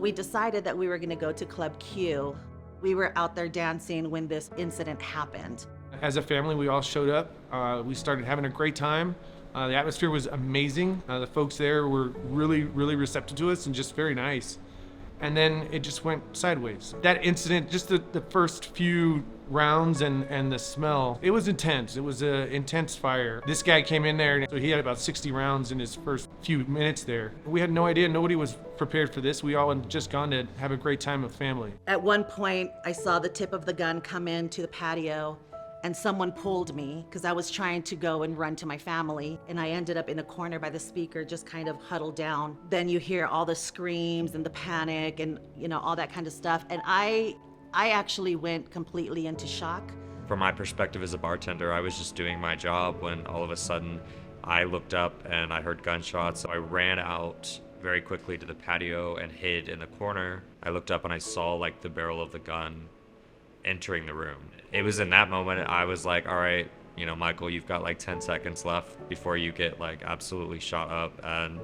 We decided that we were gonna go to Club Q. We were out there dancing when this incident happened. As a family, we all showed up. We started having a great time. The atmosphere was amazing. The folks there were really, really receptive to us and just very nice. And then it just went sideways. That incident, just the first few rounds and the smell, it was intense. It was an intense fire. This guy came in there, so he had about 60 rounds in his first few minutes there. We had no idea. Nobody was prepared for this. We all had just gone to have a great time with family. At one point, I saw the tip of the gun come into the patio, and someone pulled me because I was trying to go and run to my family, and I ended up in a corner by the speaker, just kind of huddled down. Then you hear all the screams and the panic and all that kind of stuff, and I actually went completely into shock. From my perspective as a bartender, I was just doing my job when all of a sudden I looked up and I heard gunshots. So I ran out very quickly to the patio and hid in the corner. I looked up and I saw like the barrel of the gun entering the room. It was in that moment I was like, all right, Michael, you've got like 10 seconds left before you get like absolutely shot up, and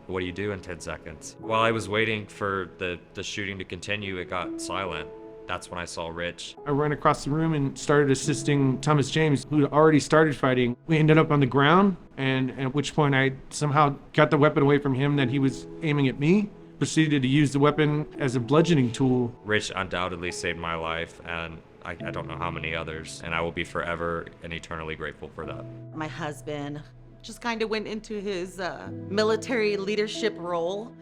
what do you do in 10 seconds? While I was waiting for the shooting to continue, it got silent. That's when I saw Rich. I ran across the room and started assisting Thomas James, who had already started fighting. We ended up on the ground, and at which point I somehow got the weapon away from him that he was aiming at me. Proceeded to use the weapon as a bludgeoning tool. Rich undoubtedly saved my life, and I don't know how many others, and I will be forever and eternally grateful for that. My husband just kind of went into his military leadership role.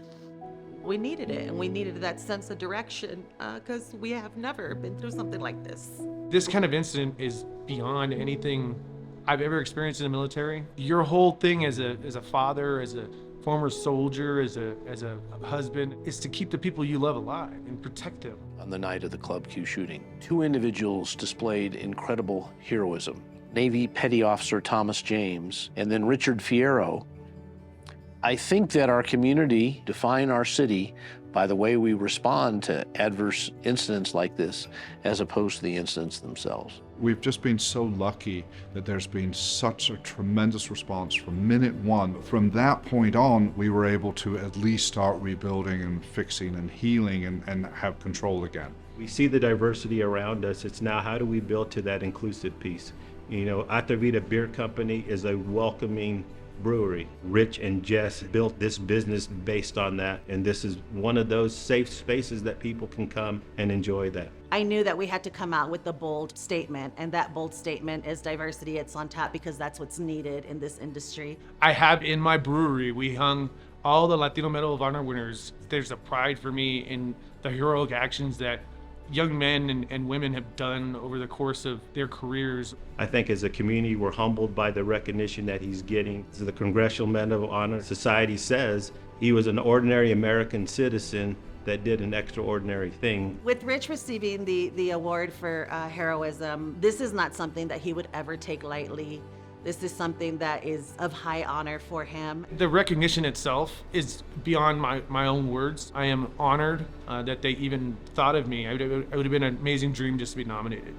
We needed it, and we needed that sense of direction because we have never been through something like this. This kind of incident is beyond anything I've ever experienced in the military. Your whole thing as a father, as a former soldier, as a husband, is to keep the people you love alive and protect them. On the night of the Club Q shooting, two individuals displayed incredible heroism. Navy Petty Officer Thomas James and then Richard Fierro. I think that our community define our city by the way we respond to adverse incidents like this, as opposed to the incidents themselves. We've just been so lucky that there's been such a tremendous response from minute one. From that point on, we were able to at least start rebuilding and fixing and healing and have control again. We see the diversity around us. It's now how do we build to that inclusive piece? Atavita Beer Company is a welcoming brewery. Rich and Jess built this business based on that, and this is one of those safe spaces that people can come and enjoy that. I knew that we had to come out with a bold statement, and that bold statement is diversity. It's on top because that's what's needed in this industry. I have in my brewery, we hung all the Latino Medal of Honor winners. There's a pride for me in the heroic actions that young men and women have done over the course of their careers. I think as a community, we're humbled by the recognition that he's getting. As the Congressional Medal of Honor Society says, he was an ordinary American citizen that did an extraordinary thing. With Rich receiving the award for heroism, this is not something that he would ever take lightly. This is something that is of high honor for him. The recognition itself is beyond my own words. I am honored that they even thought of me. It would have been an amazing dream just to be nominated.